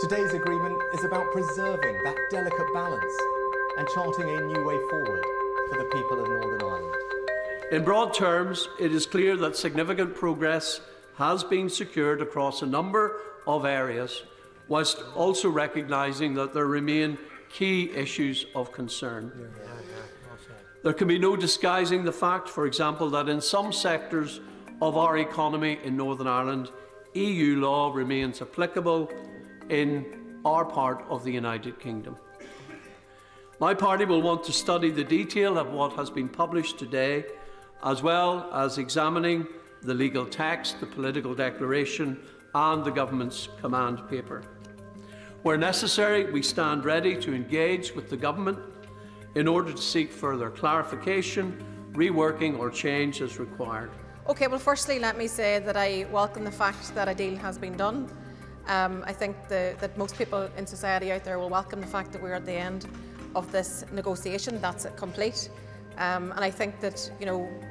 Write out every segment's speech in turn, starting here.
Today's agreement is about preserving that delicate balance and charting a new way forward for the people of Northern Ireland. In broad terms, it is clear that significant progress has been secured across a number of areas, whilst also recognising that there remain key issues of concern. There can be no disguising the fact, for example, that in some sectors of our economy in Northern Ireland, EU law remains applicable in our part of the United Kingdom. My party will want to study the detail of what has been published today, as well as examining the legal text, the political declaration and the government's command paper. Where necessary, we stand ready to engage with the government in order to seek further clarification, reworking or change as required. Okay, well firstly let me say that I welcome the fact that a deal has been done. I think that most people in society out there will welcome the fact that we're at the end of this negotiation, that's it complete. And I think that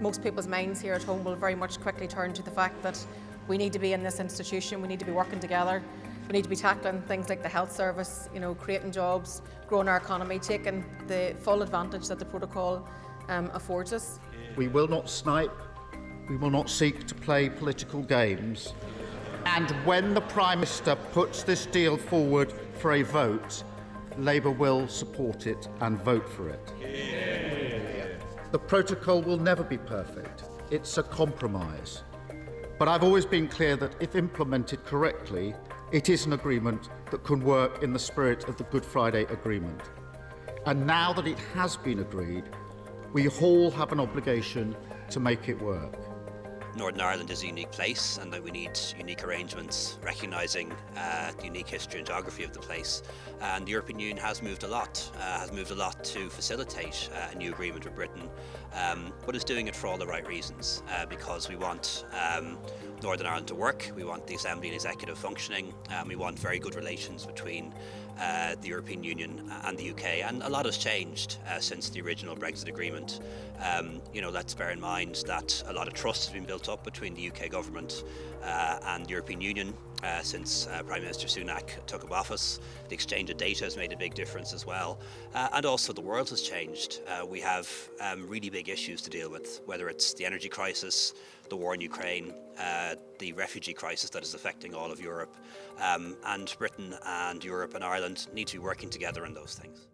most people's minds here at home will very much quickly turn to the fact that we need to be in this institution, we need to be working together, we need to be tackling things like the health service, creating jobs, growing our economy, taking the full advantage that the protocol affords us. We will not snipe, we will not seek to play political games. And when the Prime Minister puts this deal forward for a vote, Labour will support it and vote for it. The protocol will never be perfect. It's a compromise. But I've always been clear that if implemented correctly, it is an agreement that can work in the spirit of the Good Friday Agreement. And now that it has been agreed, we all have an obligation to make it work. Northern Ireland is a unique place and that we need unique arrangements recognising the unique history and geography of the place. And the European Union has moved a lot to facilitate a new agreement with Britain, but is doing it for all the right reasons, because we want Northern Ireland to work, we want the Assembly and Executive functioning, we want very good relations between the European Union and the UK, and a lot has changed since the original Brexit agreement. Let's bear in mind that a lot of trust has been built up between the UK government and the European Union since Prime Minister Sunak took up office. The exchange of data has made a big difference as well, and also the world has changed. We have really big issues to deal with, whether it's the energy crisis, the war in Ukraine, the refugee crisis that is affecting all of Europe, and Britain and Europe and Ireland need to be working together on those things.